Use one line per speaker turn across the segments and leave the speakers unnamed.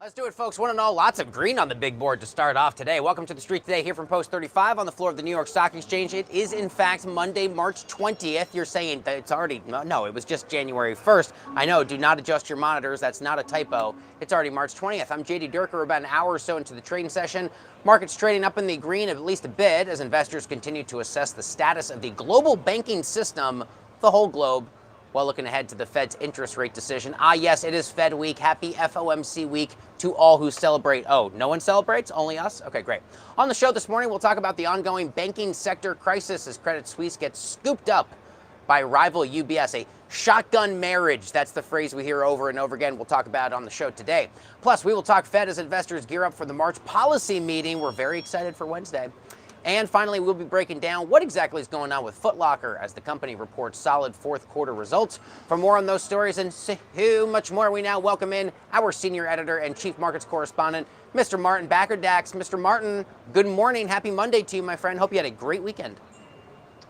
Let's do it, folks. One and all, lots of green on the big board to start off today. Welcome to TheStreet Today here from Post 35 on the floor of the New York Stock Exchange. It is, in fact, Monday, March 20th. You're saying that it's already, no, it was just January 1st. I know, do not adjust your monitors. That's not a typo. It's already March 20th. I'm JD Durker, about an hour or so into the trading session. Markets trading up in the green at least a bit as investors continue to assess the status of the global banking system, the whole globe, while looking ahead to the Fed's interest rate decision. Yes, it is Fed week. Happy FOMC week to all who celebrate. Oh, no one celebrates? Only us? Okay, great. On the show this morning, we'll talk about the ongoing banking sector crisis as Credit Suisse gets scooped up by rival UBS. A shotgun marriage. That's the phrase we hear over and over again. We'll talk about it on the show today. Plus, we will talk Fed as investors gear up for the March policy meeting. We're very excited for Wednesday. And finally, we'll be breaking down what exactly is going on with Foot Locker as the company reports solid fourth quarter results. For more on those stories and so much more, we now welcome in our senior editor and chief markets correspondent, Mr. Martin Baccardax. Mr. Martin, good morning. Happy Monday to you, my friend. Hope you had a great weekend.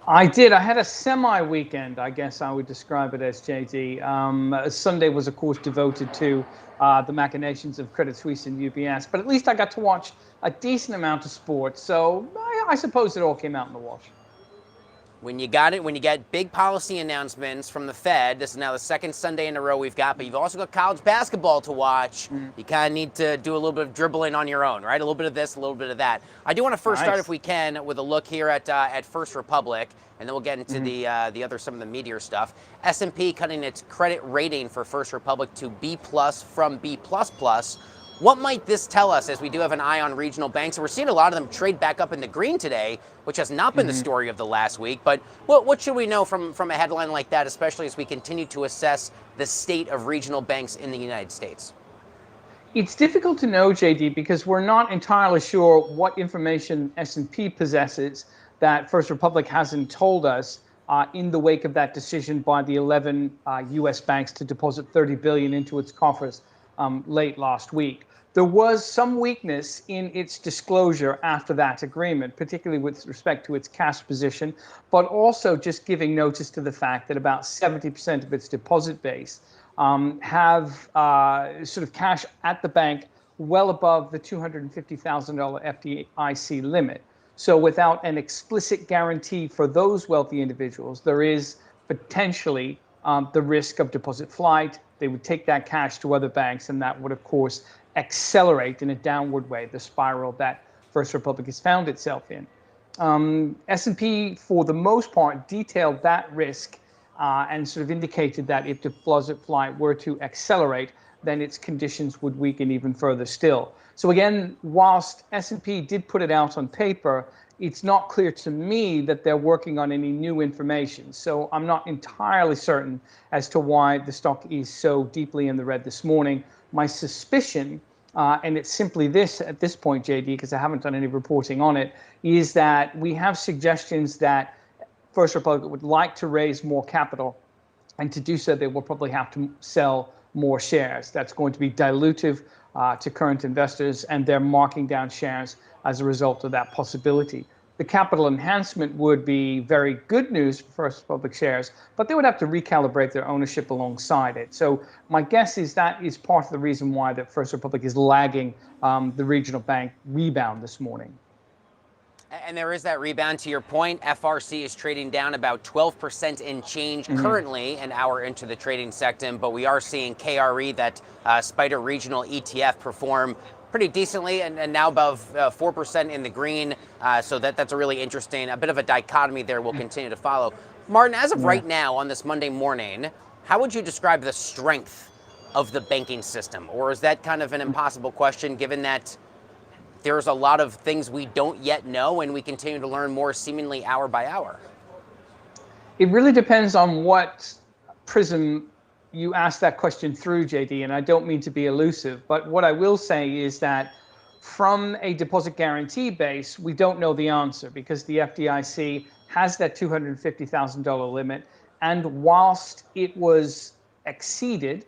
I did. I had a semi-weekend, I guess I would describe it as, JD. Sunday was, of course, devoted to the machinations of Credit Suisse and UBS, but at least I got to watch a decent amount of sports, so I suppose it all came out in the wash.
When you get big policy announcements from the Fed, this is now the second Sunday in a row we've got, but you've also got college basketball to watch. You kind of need to do a little bit of dribbling on your own, right? A little bit of this, a little bit of that. I do want to first start, if we can, with a look here at First Republic, and then we'll get into the other, some of the meatier stuff. S&P cutting its credit rating for First Republic to B+ from B++. What might this tell us as we do have an eye on regional banks? And we're seeing a lot of them trade back up in the green today, which has not been the story of the last week. But what should we know from a headline like that, especially as we continue to assess the state of regional banks in the United States?
It's difficult to know, JD, because we're not entirely sure what information S&P possesses that First Republic hasn't told us in the wake of that decision by the 11 U.S. banks to deposit $30 billion into its coffers late last week. There was some weakness in its disclosure after that agreement, particularly with respect to its cash position, but also just giving notice to the fact that about 70% of its deposit base have sort of cash at the bank well above the $250,000 FDIC limit. So without an explicit guarantee for those wealthy individuals, there is potentially the risk of deposit flight. They would take that cash to other banks, and that would, of course, accelerate in a downward way the spiral that First Republic has found itself in. S&P, for the most part, detailed that risk and sort of indicated that if deposit flight were to accelerate, then its conditions would weaken even further still. So again, whilst S&P did put it out on paper, it's not clear to me that they're working on any new information. So I'm not entirely certain as to why the stock is so deeply in the red this morning. My suspicion, and it's simply this at this point, JD, because I haven't done any reporting on it, is that we have suggestions that First Republic would like to raise more capital, and to do so, they will probably have to sell more shares. That's going to be dilutive to current investors, and they're marking down shares as a result of that possibility. The capital enhancement would be very good news for First Republic shares, but they would have to recalibrate their ownership alongside it. So my guess is that is part of the reason why that First Republic is lagging the regional bank rebound this morning.
And there is that rebound to your point. FRC is trading down about 12% in change currently, an hour into the trading sector, but we are seeing KRE, that Spider Regional ETF, perform pretty decently and now above 4% in the green. So that's a really interesting, a bit of a dichotomy there we'll continue to follow. Martin, as of right now on this Monday morning, how would you describe the strength of the banking system? Or is that kind of an impossible question given that there's a lot of things we don't yet know and we continue to learn more seemingly hour by hour?
It really depends on what prism you ask that question through, JD, and I don't mean to be elusive, but what I will say is that from a deposit guarantee base, we don't know the answer because the FDIC has that $250,000 limit, and whilst it was exceeded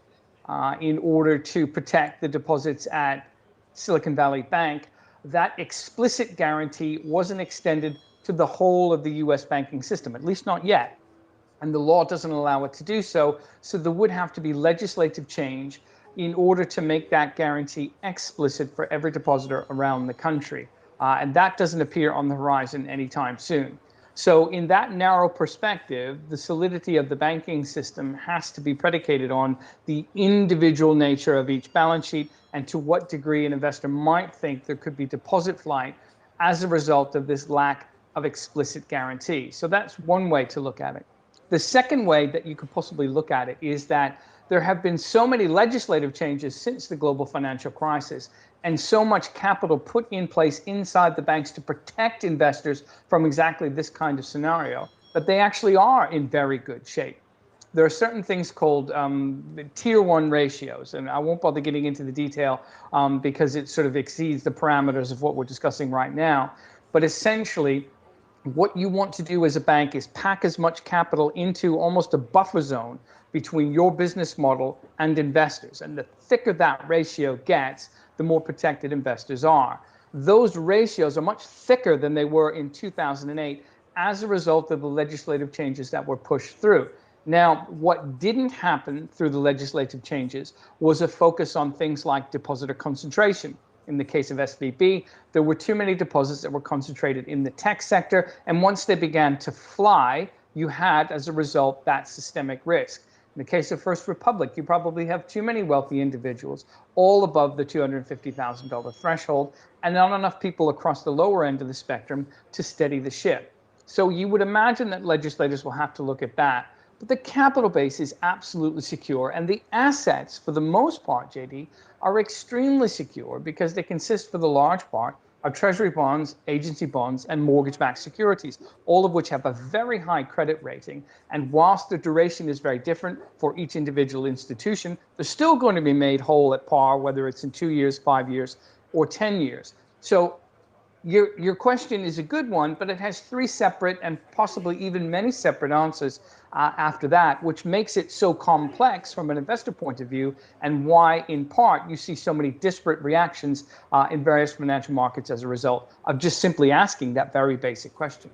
in order to protect the deposits at Silicon Valley Bank, that explicit guarantee wasn't extended to the whole of the U.S. banking system, at least not yet. And the law doesn't allow it to do so. So there would have to be legislative change in order to make that guarantee explicit for every depositor around the country. And that doesn't appear on the horizon anytime soon. So in that narrow perspective, the solidity of the banking system has to be predicated on the individual nature of each balance sheet and to what degree an investor might think there could be deposit flight as a result of this lack of explicit guarantee. So that's one way to look at it. The second way that you could possibly look at it is that there have been so many legislative changes since the global financial crisis and so much capital put in place inside the banks to protect investors from exactly this kind of scenario that they actually are in very good shape. There are certain things called tier one ratios, and I won't bother getting into the detail because it sort of exceeds the parameters of what we're discussing right now. But essentially, what you want to do as a bank is pack as much capital into almost a buffer zone between your business model and investors. And the thicker that ratio gets, the more protected investors are. Those ratios are much thicker than they were in 2008 as a result of the legislative changes that were pushed through. Now, what didn't happen through the legislative changes was a focus on things like depositor concentration. In the case of SVB, there were too many deposits that were concentrated in the tech sector. And once they began to fly, you had, as a result, that systemic risk. In the case of First Republic, you probably have too many wealthy individuals, all above the $250,000 threshold, and not enough people across the lower end of the spectrum to steady the ship. So you would imagine that legislators will have to look at that. But the capital base is absolutely secure, and the assets, for the most part, JD, are extremely secure because they consist, for the large part, of treasury bonds, agency bonds, and mortgage-backed securities, all of which have a very high credit rating. And whilst the duration is very different for each individual institution, they're still going to be made whole at par, whether it's in 2 years, 5 years, or 10 years. So your question is a good one, but it has three separate and possibly even many separate answers after that, which makes it so complex from an investor point of view, and why, in part, you see so many disparate reactions in various financial markets as a result of just simply asking that very basic question.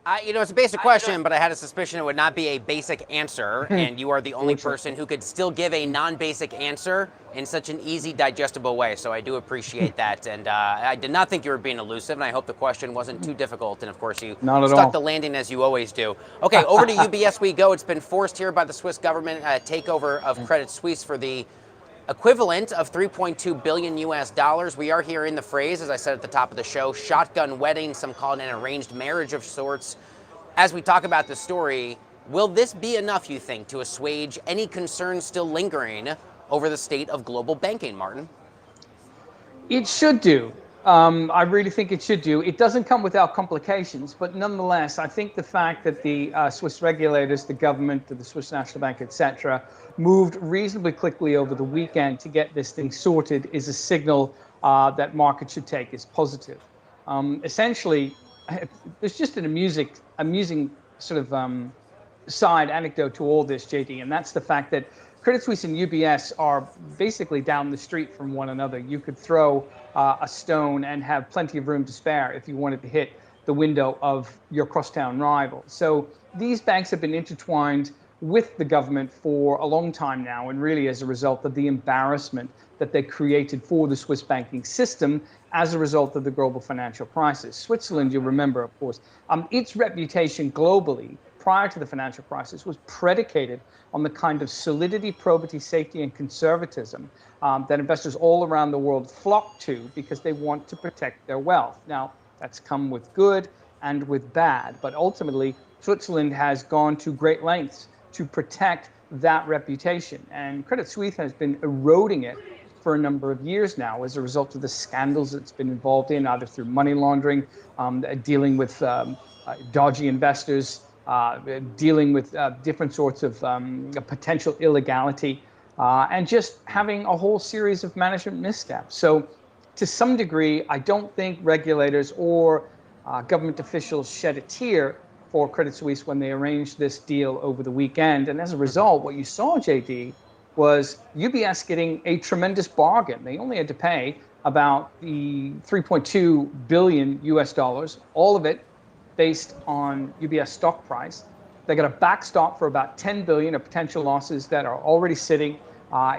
It's a basic question, but I had a suspicion it would not be a basic answer, and you are the only person who could still give a non-basic answer in such an easy, digestible way, so I do appreciate that. And I did not think you were being elusive, and I hope the question wasn't too difficult, and of course you stuck the landing as you always do. Okay, over to UBS we go. It's been forced here by the Swiss government, takeover of Credit Suisse for the equivalent of 3.2 billion US dollars. We are hearing the phrase, as I said at the top of the show, shotgun wedding, some call it an arranged marriage of sorts. As we talk about the story, will this be enough, you think, to assuage any concerns still lingering over the state of global banking, Martin?
It should do. I really think it should do. It doesn't come without complications, but nonetheless, I think the fact that the Swiss regulators, the government, the Swiss National Bank, etc., moved reasonably quickly over the weekend to get this thing sorted is a signal that markets should take as positive. Essentially, there's just an amusing sort of side anecdote to all this, JD, and that's the fact that Credit Suisse and UBS are basically down the street from one another. You could throw a stone and have plenty of room to spare if you wanted to hit the window of your crosstown rival. So these banks have been intertwined with the government for a long time now, and really as a result of the embarrassment that they created for the Swiss banking system as a result of the global financial crisis. Switzerland, you'll remember, of course, its reputation globally prior to the financial crisis was predicated on the kind of solidity, probity, safety, and conservatism that investors all around the world flock to because they want to protect their wealth. Now, that's come with good and with bad, but ultimately, Switzerland has gone to great lengths to protect that reputation, and Credit Suisse has been eroding it for a number of years now as a result of the scandals it's been involved in, either through money laundering, dealing with dodgy investors, dealing with different sorts of potential illegality, and just having a whole series of management missteps. So to some degree, I don't think regulators or government officials shed a tear for Credit Suisse when they arranged this deal over the weekend. And as a result, what you saw, JD, was UBS getting a tremendous bargain. They only had to pay about the 3.2 billion US dollars, all of it based on UBS stock price. They got a backstop for about 10 billion of potential losses that are already sitting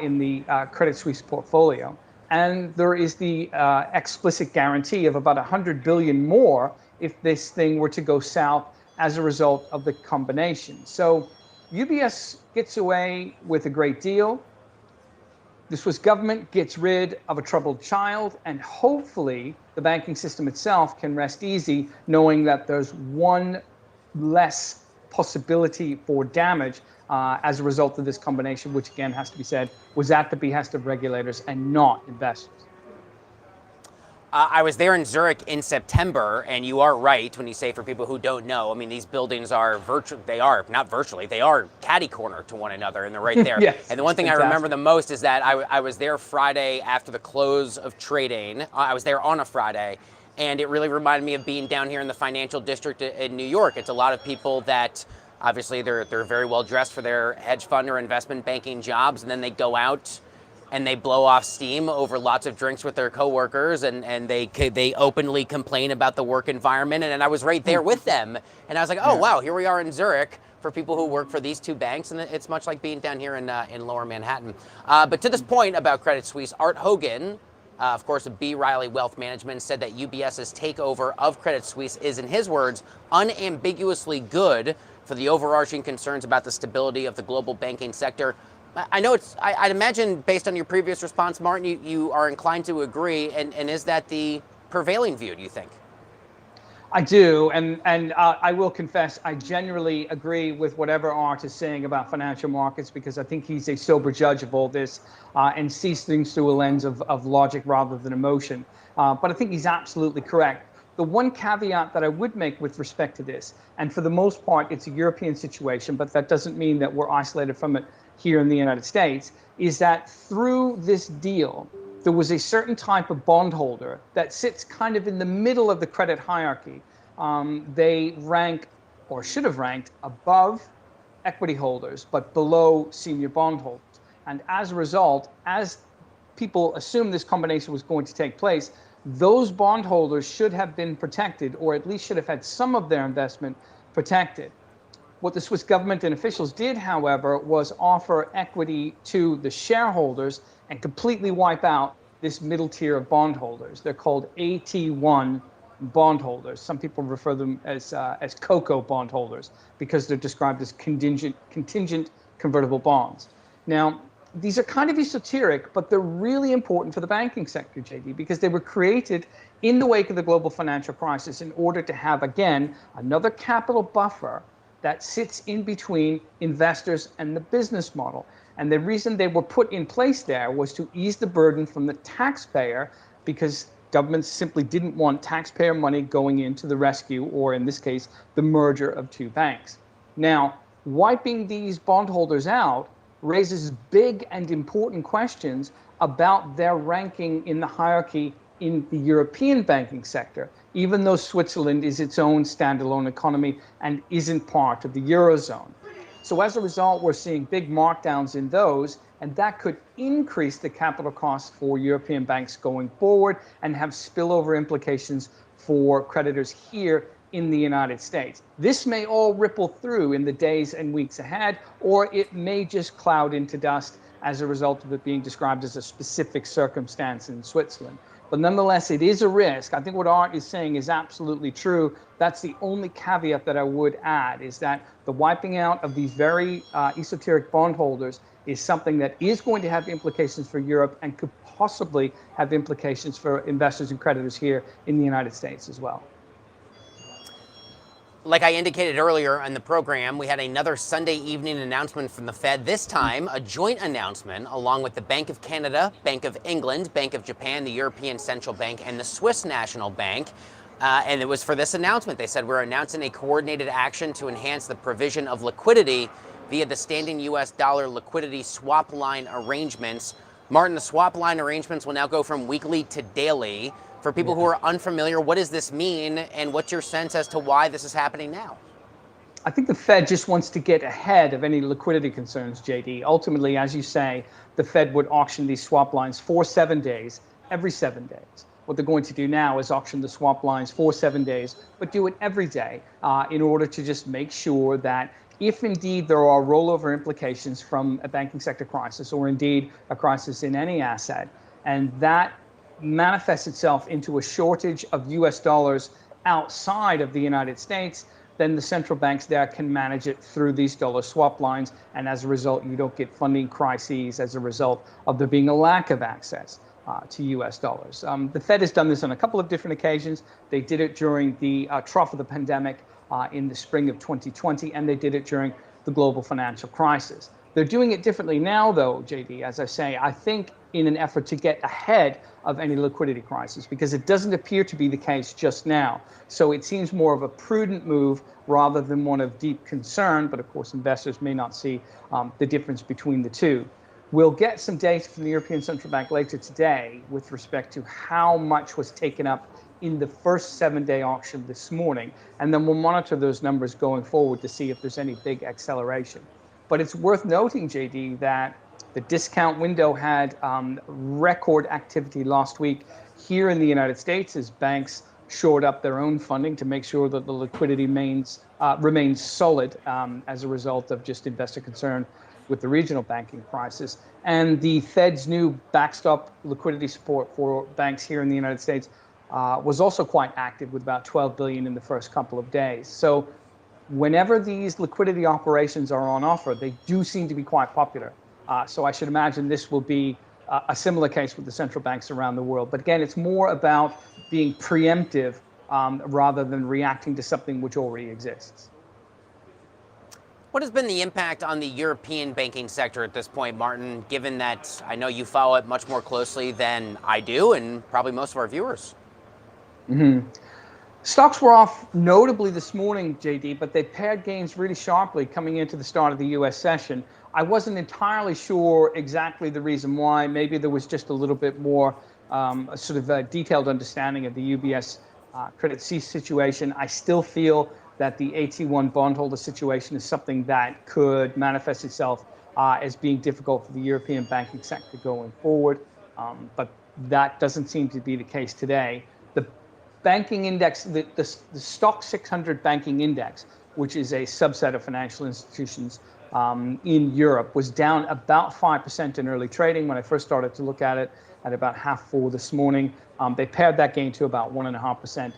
in the Credit Suisse portfolio. And there is the explicit guarantee of about 100 billion more if this thing were to go south as a result of the combination. So UBS gets away with a great deal. The Swiss government gets rid of a troubled child, and hopefully the banking system itself can rest easy knowing that there's one less possibility for damage as a result of this combination, which again has to be said was at the behest of regulators and not investors.
I was there in Zurich in September, and you are right when you say, for people who don't know, I mean, these buildings are they are catty corner to one another, and they're right there.
Yes,
and the one thing
fantastic.
I remember the most is that I was there Friday after the close of trading. I was there on a Friday, and it really reminded me of being down here in the financial district in New York. It's a lot of people that obviously they're very well dressed for their hedge fund or investment banking jobs, and then they go out and they blow off steam over lots of drinks with their coworkers, and they openly complain about the work environment. And I was right there with them, and I was like, oh, wow, here we are in Zurich for people who work for these two banks, and it's much like being down here in Lower Manhattan. But to this point about Credit Suisse, Art Hogan, of course, of B. Riley Wealth Management, said that UBS's takeover of Credit Suisse is, in his words, unambiguously good for the overarching concerns about the stability of the global banking sector. I know I'd imagine, based on your previous response, Martin, you are inclined to agree. And is that the prevailing view, do you think?
I do. And I will confess, I generally agree with whatever Art is saying about financial markets, because I think he's a sober judge of all this and sees things through a lens of logic rather than emotion. But I think he's absolutely correct. The one caveat that I would make with respect to this, and for the most part, it's a European situation, but that doesn't mean that we're isolated from it here in the United States, is that through this deal, there was a certain type of bondholder that sits kind of in the middle of the credit hierarchy. They rank, or should have ranked, above equity holders, but below senior bondholders. And as a result, as people assumed this combination was going to take place, those bondholders should have been protected, or at least should have had some of their investment protected. What the Swiss government and officials did, however, was offer equity to the shareholders and completely wipe out this middle tier of bondholders. They're called AT1 bondholders. Some people refer them as COCO bondholders because they're described as contingent convertible bonds. Now, these are kind of esoteric, but they're really important for the banking sector, JD, because they were created in the wake of the global financial crisis in order to have, again, another capital buffer that sits in between investors and the business model. And the reason they were put in place there was to ease the burden from the taxpayer, because governments simply didn't want taxpayer money going into the rescue, or in this case, the merger of two banks. Now, wiping these bondholders out raises big and important questions about their ranking in the hierarchy in the European banking sector, even though Switzerland is its own standalone economy and isn't part of the Eurozone. So as a result, we're seeing big markdowns in those, and that could increase the capital costs for European banks going forward and have spillover implications for creditors here in the United States. This may all ripple through in the days and weeks ahead, or it may just cloud into dust as a result of it being described as a specific circumstance in Switzerland. But nonetheless, it is a risk. I think what Art is saying is absolutely true. That's the only caveat that I would add, is that the wiping out of these very esoteric bondholders is something that is going to have implications for Europe and could possibly have implications for investors and creditors here in the United States as well.
Like I indicated earlier in the program, we had another Sunday evening announcement from the Fed, this time a joint announcement along with the Bank of Canada, Bank of England, Bank of Japan, the European Central Bank, and the Swiss National Bank. And it was for this announcement. They said, we're announcing a coordinated action to enhance the provision of liquidity via the standing U.S. dollar liquidity swap line arrangements. Martin, the swap line arrangements will now go from weekly to daily. For people who are unfamiliar, what does this mean, and what's your sense as to why this is happening now?
I think the Fed just wants to get ahead of any liquidity concerns, JD. Ultimately, as you say, the Fed would auction these swap lines for 7 days, every 7 days. What they're going to do now is auction the swap lines for 7 days, but do it every day in order to just make sure that if indeed there are rollover implications from a banking sector crisis, or indeed a crisis in any asset, and that manifests itself into a shortage of US dollars outside of the United States, then the central banks there can manage it through these dollar swap lines. And as a result, you don't get funding crises as a result of there being a lack of access to US dollars. The Fed has done this on a couple of different occasions. They did it during the trough of the pandemic in the spring of 2020, and they did it during the global financial crisis. They're doing it differently now, though, JD, as I say, I think in an effort to get ahead of any liquidity crisis, because it doesn't appear to be the case just now. So it seems more of a prudent move rather than one of deep concern. But of course, investors may not see the difference between the two. We'll get some data from the European Central Bank later today with respect to how much was taken up in the first 7-day auction this morning. And then we'll monitor those numbers going forward to see if there's any big acceleration. But it's worth noting, JD, that the discount window had record activity last week here in the United States as banks shored up their own funding to make sure that the liquidity remains solid as a result of just investor concern with the regional banking crisis. And the Fed's new backstop liquidity support for banks here in the United States was also quite active, with about $12 billion in the first couple of days. So whenever these liquidity operations are on offer, they do seem to be quite popular. So I should imagine this will be a similar case with the central banks around the world. But again, it's more about being preemptive rather than reacting to something which already exists.
What has been the impact on the European banking sector at this point, Martin, given that I know you follow it much more closely than I do, and probably most of our viewers?
Mm-hmm. Stocks were off notably this morning, JD, but they paired gains really sharply coming into the start of the U.S. session. I wasn't entirely sure exactly the reason why. Maybe there was just a little bit more sort of a detailed understanding of the UBS Credit Suisse situation. I still feel that the AT1 bondholder situation is something that could manifest itself as being difficult for the European banking sector going forward. But that doesn't seem to be the case today. The banking index, the Stock 600 banking index, which is a subset of financial institutions in Europe, was down about 5% in early trading when I first started to look at it at about 4:30 this morning. They paired that gain to about 1.5%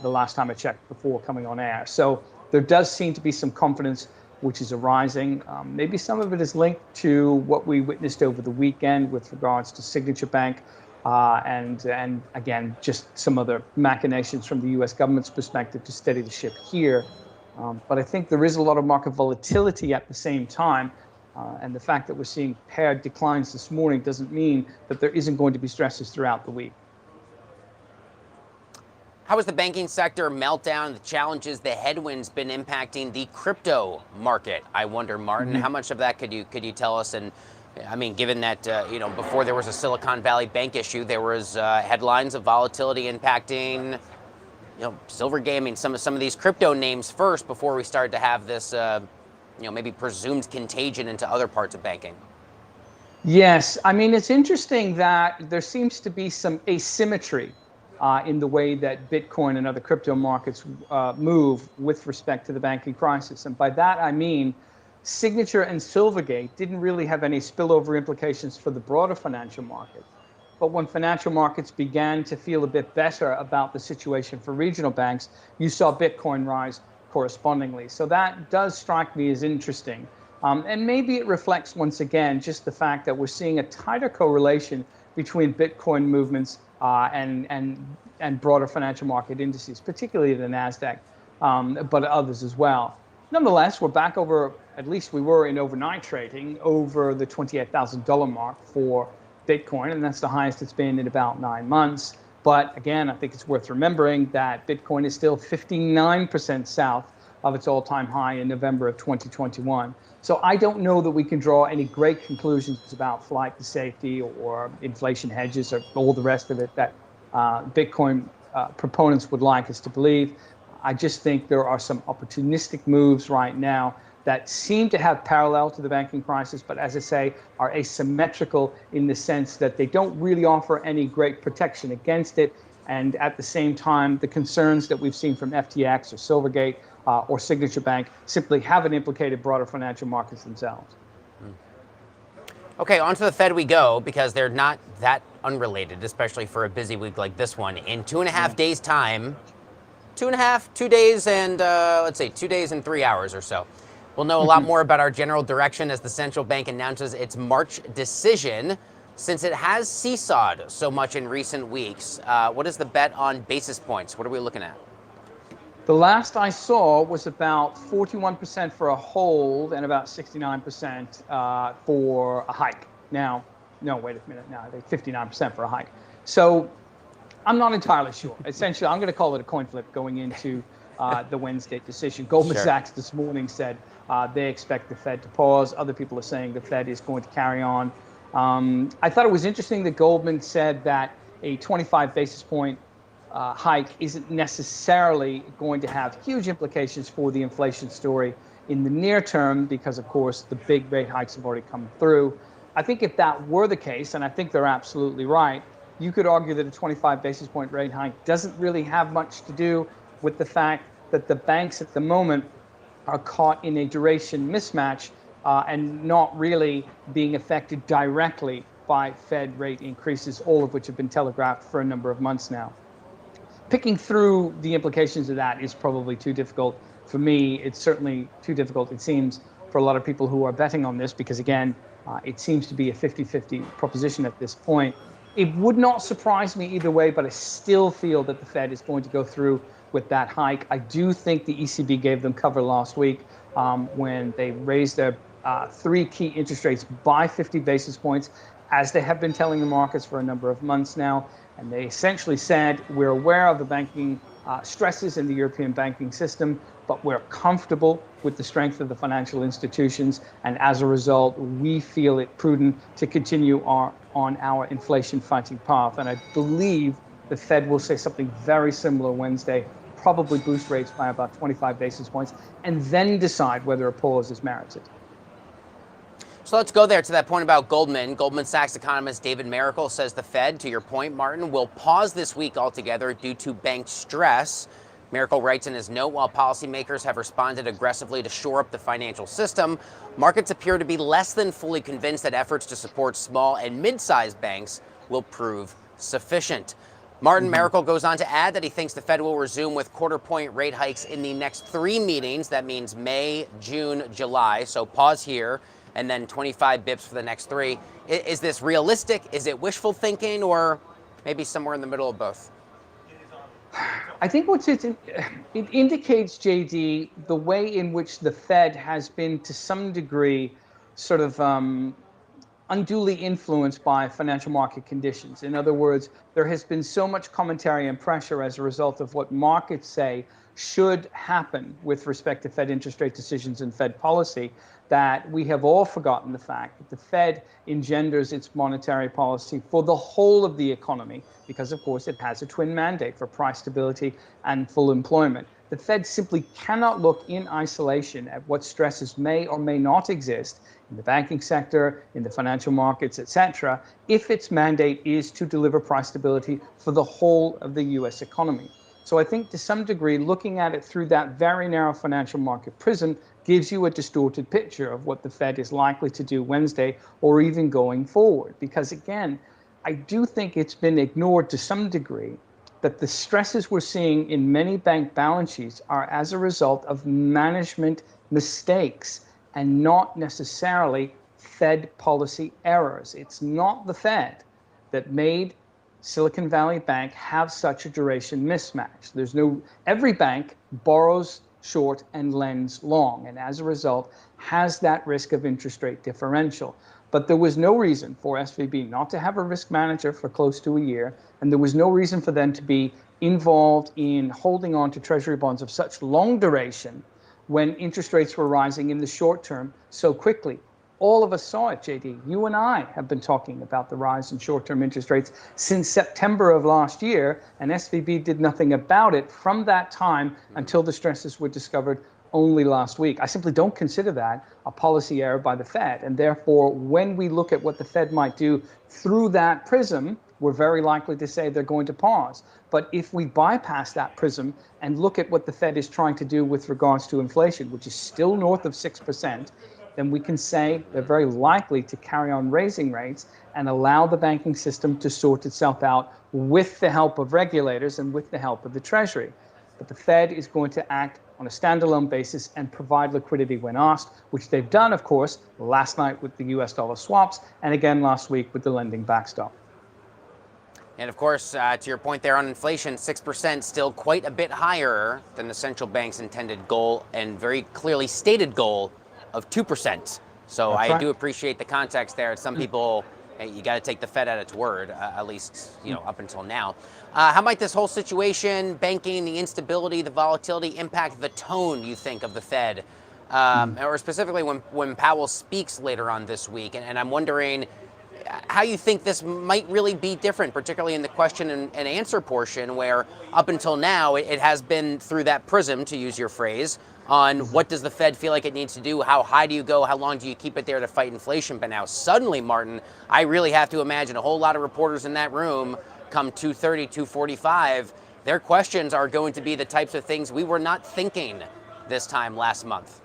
the last time I checked before coming on air. So there does seem to be some confidence which is arising. Maybe some of it is linked to what we witnessed over the weekend with regards to Signature Bank and again, just some other machinations from the U.S. government's perspective to steady the ship here. But I think there is a lot of market volatility at the same time. And the fact that we're seeing paired declines this morning doesn't mean that there isn't going to be stresses throughout the week.
How has the banking sector meltdown, the challenges, the headwinds been impacting the crypto market? I wonder, Martin, how much of that could you tell us? And I mean, given that before there was a Silicon Valley Bank issue, there was headlines of volatility impacting Silvergate. I mean, some of these crypto names first before we started to have this maybe presumed contagion into other parts of banking.
Yes, I mean, it's interesting that there seems to be some asymmetry in the way that Bitcoin and other crypto markets move with respect to the banking crisis. And by that, I mean, Signature and Silvergate didn't really have any spillover implications for the broader financial market. But when financial markets began to feel a bit better about the situation for regional banks, you saw Bitcoin rise correspondingly. So that does strike me as interesting. And maybe it reflects, once again, just the fact that we're seeing a tighter correlation between Bitcoin movements and broader financial market indices, particularly the NASDAQ, but others as well. Nonetheless, we're back over, at least we were in overnight trading, over the $28,000 mark for Bitcoin, and that's the highest it's been in about 9 months. But again, I think it's worth remembering that Bitcoin is still 59% south of its all-time high in November of 2021. So I don't know that we can draw any great conclusions about flight to safety or inflation hedges or all the rest of it that Bitcoin proponents would like us to believe. I just think there are some opportunistic moves right now that seem to have parallel to the banking crisis, but as I say, are asymmetrical in the sense that they don't really offer any great protection against it. And at the same time, the concerns that we've seen from FTX or Silvergate or Signature Bank simply haven't implicated broader financial markets themselves.
Okay, on to the Fed we go, because they're not that unrelated, especially for a busy week like this one. In 2.5 days' time, 2 days and, let's say, 2 days and 3 hours or so, we'll know a lot more about our general direction as the central bank announces its March decision. Since it has seesawed so much in recent weeks, what is the bet on basis points? What are we looking at?
The last I saw was about 41% for a hold and about 69% for a hike. Now, no, wait a minute. Now, I think 59% for a hike. So I'm not entirely sure. Essentially, I'm going to call it a coin flip going into the Wednesday decision. Goldman Sachs this morning said they expect the Fed to pause. Other people are saying the Fed is going to carry on. I thought it was interesting that Goldman said that a 25 basis point hike isn't necessarily going to have huge implications for the inflation story in the near term because, of course, the big rate hikes have already come through. I think if that were the case, and I think they're absolutely right, you could argue that a 25 basis point rate hike doesn't really have much to do with the fact that the banks at the moment are caught in a duration mismatch and not really being affected directly by Fed rate increases, all of which have been telegraphed for a number of months now. Picking through the implications of that is probably too difficult for me. It's certainly too difficult, it seems, for a lot of people who are betting on this, because again, it seems to be a 50-50 proposition at this point. It would not surprise me either way, but I still feel that the Fed is going to go through with that hike. I do think the ECB gave them cover last week when they raised their 3 key interest rates by 50 basis points, as they have been telling the markets for a number of months now. And they essentially said, we're aware of the banking stresses in the European banking system, but we're comfortable with the strength of the financial institutions. And as a result, we feel it prudent to continue on our inflation fighting path. And I believe the Fed will say something very similar Wednesday, probably boost rates by about 25 basis points, and then decide whether a pause is merited.
So let's go there to that point about Goldman. Goldman Sachs economist David Mericle says the Fed, to your point, Martin, will pause this week altogether due to bank stress. Mericle writes in his note, while policymakers have responded aggressively to shore up the financial system, markets appear to be less than fully convinced that efforts to support small and mid-sized banks will prove sufficient. Martin Mericle goes on to add that he thinks the Fed will resume with quarter-point rate hikes in the next 3 meetings. That means May, June, July. So pause here, and then 25 bips for the next 3. Is this realistic? Is it wishful thinking, or maybe somewhere in the middle of both?
I think it indicates, JD, the way in which the Fed has been to some degree sort of unduly influenced by financial market conditions. In other words, there has been so much commentary and pressure as a result of what markets say should happen with respect to Fed interest rate decisions and Fed policy, that we have all forgotten the fact that the Fed engenders its monetary policy for the whole of the economy, because of course it has a twin mandate for price stability and full employment. The Fed simply cannot look in isolation at what stresses may or may not exist in the banking sector, in the financial markets, etc., if its mandate is to deliver price stability for the whole of the US economy. So I think to some degree, looking at it through that very narrow financial market prism gives you a distorted picture of what the Fed is likely to do Wednesday or even going forward. Because again, I do think it's been ignored to some degree that the stresses we're seeing in many bank balance sheets are as a result of management mistakes and not necessarily Fed policy errors. It's not the Fed that made Silicon Valley Bank have such a duration mismatch. Every bank borrows short and lends long, and as a result has that risk of interest rate differential. But there was no reason for SVB not to have a risk manager for close to a year, and there was no reason for them to be involved in holding on to treasury bonds of such long duration when interest rates were rising in the short term so quickly. All of us saw it, JD. You and I have been talking about the rise in short-term interest rates since September of last year, and SVB did nothing about it from that time until the stresses were discovered only last week. I simply don't consider that a policy error by the Fed, and therefore, when we look at what the Fed might do through that prism, we're very likely to say they're going to pause. But if we bypass that prism and look at what the Fed is trying to do with regards to inflation, which is still north of 6%, then we can say they're very likely to carry on raising rates and allow the banking system to sort itself out with the help of regulators and with the help of the Treasury. But the Fed is going to act on a standalone basis and provide liquidity when asked, which they've done, of course, last night with the US dollar swaps and again last week with the lending backstop.
And of course, to your point there on inflation, 6% still quite a bit higher than the central bank's intended goal and very clearly stated goal of 2%. So
That's
I
right.
do appreciate the context there. Some people, hey, you got to take the Fed at its word, at least up until now. How might this whole situation, banking, the instability, the volatility, impact the tone, you think, of the Fed? Or specifically when Powell speaks later on this week? And I'm wondering how you think this might really be different, particularly in the question and answer portion, where up until now it has been through that prism, to use your phrase, on what does the Fed feel like it needs to do, how high do you go, how long do you keep it there to fight inflation. But now suddenly, Martin, I really have to imagine a whole lot of reporters in that room come 2:30, 2:45, their questions are going to be the types of things we were not thinking this time last month.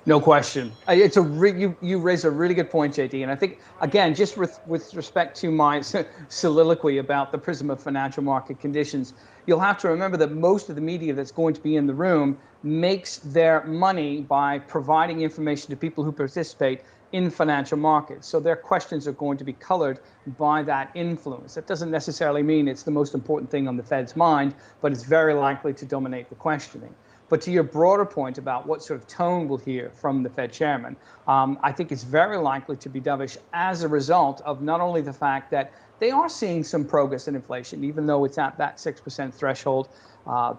No question. It's you raise a really good point, JD. And I think, again, just with respect to my soliloquy about the prism of financial market conditions, you'll have to remember that most of the media that's going to be in the room makes their money by providing information to people who participate in financial markets. So their questions are going to be colored by that influence. That doesn't necessarily mean it's the most important thing on the Fed's mind, but it's very likely to dominate the questioning. But to your broader point about what sort of tone we'll hear from the Fed chairman, I think it's very likely to be dovish as a result of not only the fact that they are seeing some progress in inflation, even though it's at that 6% threshold.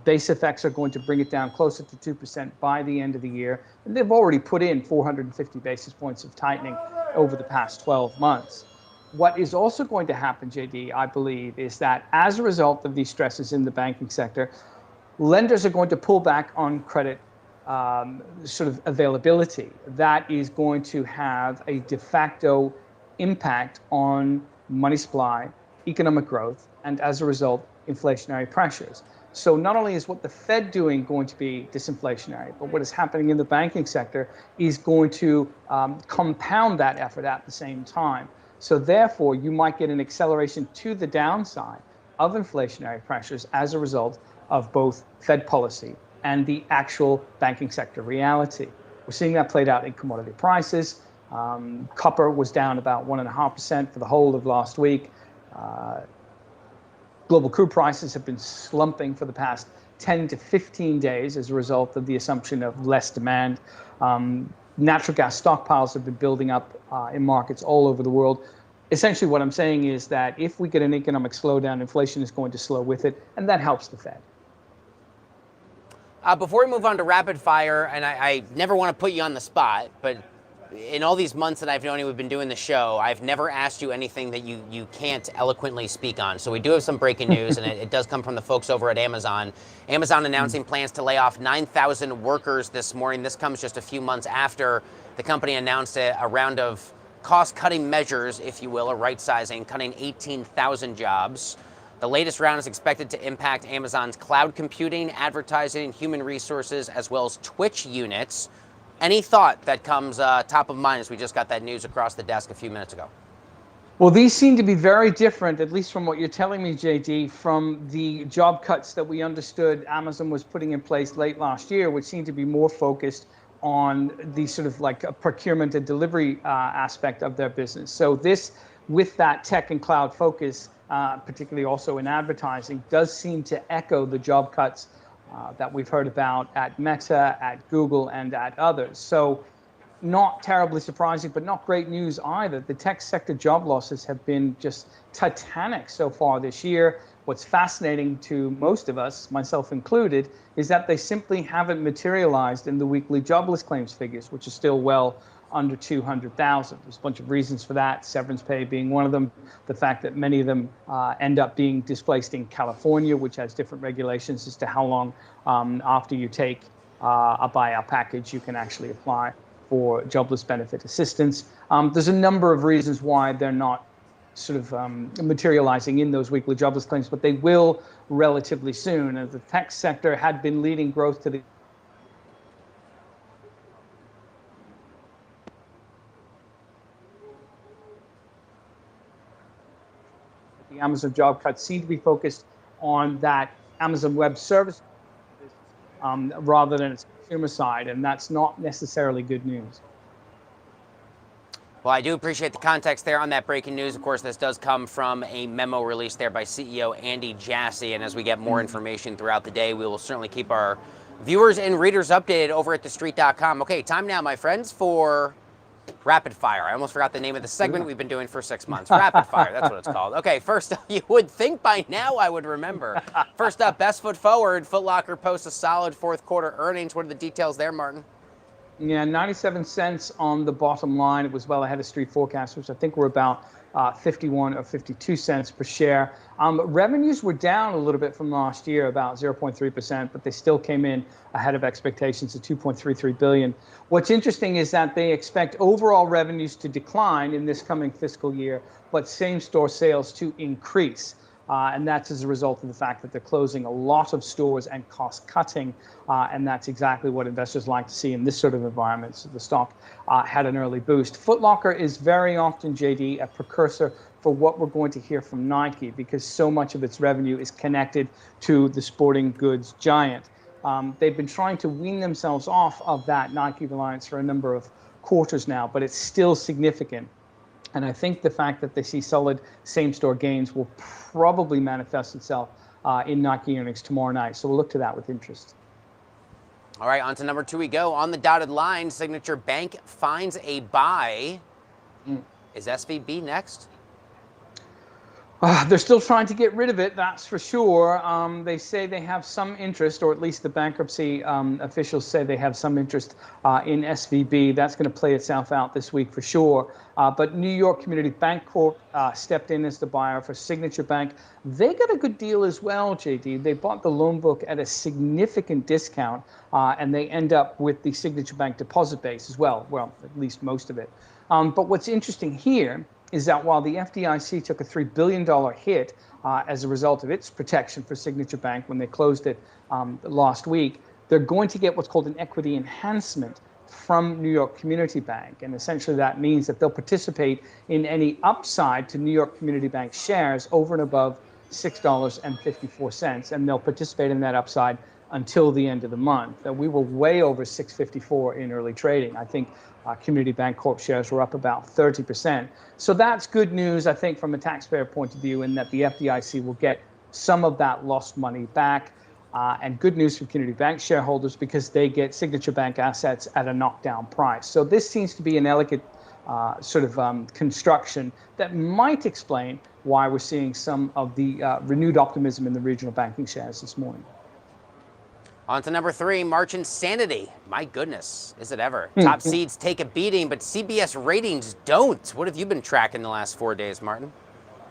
Base effects are going to bring it down closer to 2% by the end of the year. And they've already put in 450 basis points of tightening over the past 12 months. What is also going to happen, JD, I believe, is that as a result of these stresses in the banking sector, lenders are going to pull back on credit sort of availability. That is going to have a de facto impact on money supply, economic growth, and as a result, inflationary pressures. So not only is what the Fed doing going to be disinflationary, but what is happening in the banking sector is going to compound that effort at the same time. So therefore, you might get an acceleration to the downside of inflationary pressures as a result of both Fed policy and the actual banking sector reality. We're seeing that played out in commodity prices. Copper was down about 1.5% for the whole of last week. Global crude prices have been slumping for the past 10 to 15 days as a result of the assumption of less demand. Natural gas stockpiles have been building up in markets all over the world. Essentially, what I'm saying is that if we get an economic slowdown, inflation is going to slow with it, and that helps the Fed.
Before we move on to rapid fire, and I never want to put you on the spot, but in all these months that I've known you, we've been doing the show, I've never asked you anything that you can't eloquently speak on. So we do have some breaking news, and it does come from the folks over at Amazon. Amazon announcing plans to lay off 9,000 workers this morning. This comes just a few months after the company announced a round of cost-cutting measures, if you will, or right-sizing, cutting 18,000 jobs. The latest round is expected to impact Amazon's cloud computing, advertising, human resources, as well as Twitch units. Any thought that comes top of mind as we just got that news across the desk a few minutes ago?
Well, these seem to be very different, at least from what you're telling me, JD, from the job cuts that we understood Amazon was putting in place late last year, which seemed to be more focused on the sort of like a procurement and delivery aspect of their business. So this, with that tech and cloud focus, particularly also in advertising, does seem to echo the job cuts that we've heard about at Meta, at Google, and at others. So not terribly surprising, but not great news either. The tech sector job losses have been just titanic so far this year. What's fascinating to most of us, myself included, is that they simply haven't materialized in the weekly jobless claims figures, which are still well under 200,000. There's a bunch of reasons for that, severance pay being one of them, the fact that many of them end up being displaced in California, which has different regulations as to how long after you take a buyout package you can actually apply for jobless benefit assistance. There's a number of reasons why they're not sort of materializing in those weekly jobless claims, but they will relatively soon. As the tech sector had been leading growth to the Amazon job cuts seem to be focused on that Amazon Web Services rather than its consumer side, and that's not necessarily good news.
Well, I do appreciate the context there on that breaking news. Of course, this does come from a memo released there by CEO Andy Jassy, and as we get more information throughout the day, we will certainly keep our viewers and readers updated over at TheStreet.com. Okay, time now, my friends, for Rapid Fire. I almost forgot the name of the segment we've been doing for 6 months. Rapid Fire, that's what it's called. Okay, first up, you would think by now I would remember. First up, best foot forward, Foot Locker posts a solid fourth quarter earnings. What are the details there, Martin?
Yeah, 97 cents on the bottom line. It was well ahead of street forecasts, which I think were about 51 or 52 cents per share. Revenues were down a little bit from last year, about 0.3%, but they still came in ahead of expectations at 2.33 billion. What's interesting is that they expect overall revenues to decline in this coming fiscal year, but same-store sales to increase. And that's as a result of the fact that they're closing a lot of stores and cost cutting. And that's exactly what investors like to see in this sort of environment. So the stock had an early boost. Foot Locker is very often, JD, a precursor for what we're going to hear from Nike, because so much of its revenue is connected to the sporting goods giant. They've been trying to wean themselves off of that Nike reliance for a number of quarters now, but it's still significant. And I think the fact that they see solid same-store gains will probably manifest itself in Nike earnings tomorrow night. So we'll look to that with interest.
All right, on to number 2 we go. On the dotted line, Signature Bank finds a buy. Is SVB next?
They're still trying to get rid of it, that's for sure. They say they have some interest, or at least the bankruptcy officials say they have some interest in SVB. That's going to play itself out this week for sure. But New York Community Bank Corp stepped in as the buyer for Signature Bank. They got a good deal as well, JD. They bought the loan book at a significant discount, and they end up with the Signature Bank deposit base as well. Well, at least most of it. But what's interesting here is that while the FDIC took a $3 billion hit as a result of its protection for Signature Bank when they closed it last week, they're going to get what's called an equity enhancement from New York Community Bank. And essentially that means that they'll participate in any upside to New York Community Bank shares over and above $6.54. And they'll participate in that upside until the end of the month. We were way over $6.54 in early trading. I think Community Bank Corp shares were up about 30%. So that's good news, I think, from a taxpayer point of view, in that the FDIC will get some of that lost money back. And good news for Community Bank shareholders because they get Signature Bank assets at a knockdown price. So this seems to be an elegant sort of construction that might explain why we're seeing some of the renewed optimism in the regional banking shares this morning.
On to number 3, March insanity. My goodness, is it ever? Top seeds take a beating, but CBS ratings don't. What have you been tracking the last 4 days, Martin?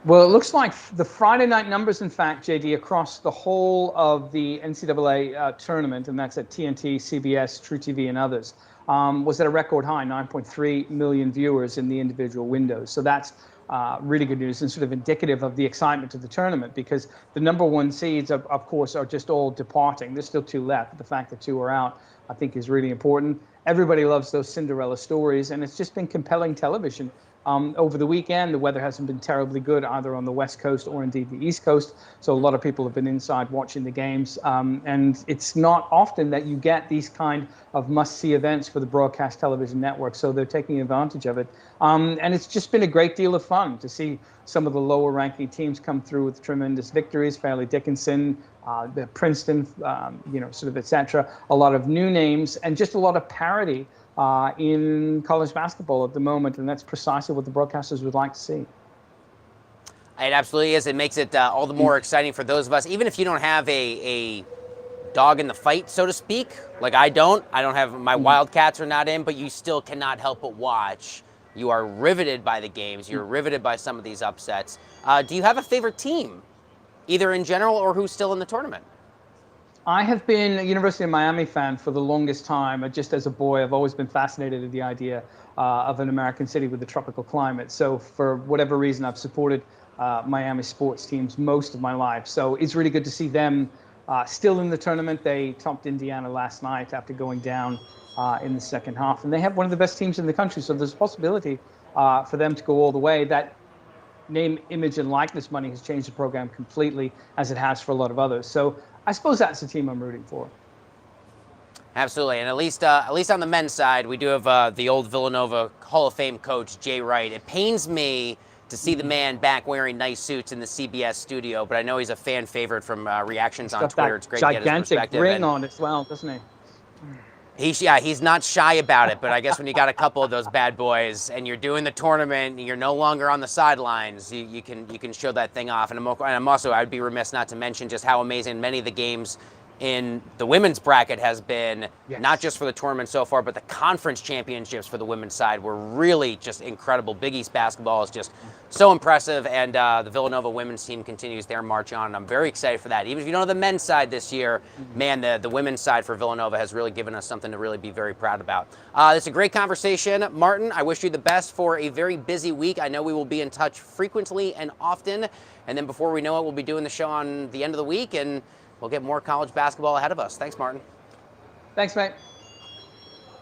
Well, it looks like the Friday night numbers, in fact, JD, across the whole of the NCAA tournament, and that's at TNT, CBS, True TV, and others, was at a record high, 9.3 million viewers in the individual windows. So that's really good news and sort of indicative of the excitement of the tournament, because the number 1 seeds, of course, are just all departing. There's still 2 left. But the fact that 2 are out, I think, is really important. Everybody loves those Cinderella stories, and it's just been compelling television. Over the weekend, the weather hasn't been terribly good either on the West Coast or indeed the East Coast. So a lot of people have been inside watching the games. And it's not often that you get these kind of must-see events for the broadcast television network. So they're taking advantage of it. And it's just been a great deal of fun to see some of the lower ranking teams come through with tremendous victories. Fairleigh Dickinson, Princeton, sort of et cetera. A lot of new names and just a lot of parity in college basketball at the moment, and that's precisely what the broadcasters would like to see.
It absolutely is. It makes it all the more exciting for those of us, even if you don't have a dog in the fight, so to speak. Like I don't have, my Wildcats are not in, but you still cannot help but watch. You are riveted by the games. You're riveted by some of these upsets. Do you have a favorite team, either in general or who's still in the tournament?
I have been a University of Miami fan for the longest time. Just as a boy, I've always been fascinated with the idea of an American city with a tropical climate. So for whatever reason, I've supported Miami sports teams most of my life. So it's really good to see them still in the tournament. They topped Indiana last night after going down in the second half. And they have one of the best teams in the country. So there's a possibility for them to go all the way. That name, image, and likeness money has changed the program completely, as it has for a lot of others. So I suppose that's the team I'm rooting for.
Absolutely, and at least on the men's side, we do have the old Villanova Hall of Fame coach, Jay Wright. It pains me to see the man back wearing nice suits in the CBS studio, but I know he's a fan favorite from reactions on Twitter. It's great to get his perspective.
Gigantic ring on as well, doesn't he?
He's not shy about it, but I guess when you got a couple of those bad boys and you're doing the tournament, and you're no longer on the sidelines, you can show that thing off. And I'm also, I'd be remiss not to mention just how amazing many of the games in the women's bracket has been, not just for the tournament so far, but the conference championships for the women's side were really just incredible. Big East basketball is just so impressive, and the Villanova women's team continues their march on, and I'm very excited for that. Even if you don't have the men's side this year, man, the women's side for Villanova has really given us something to really be very proud about. It's a great conversation. Martin, I wish you the best for a very busy week. I know we will be in touch frequently and often, and then before we know it, we'll be doing the show on the end of the week, and we'll get more college basketball ahead of us. Thanks, Martin.
Thanks, mate.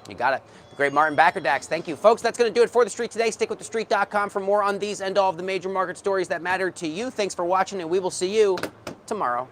You got it. The great Martin Baccardax. Thank you. Folks, that's going to do it for The Street today. Stick with TheStreet.com for more on these and all of the major market stories that matter to you. Thanks for watching, and we will see you tomorrow.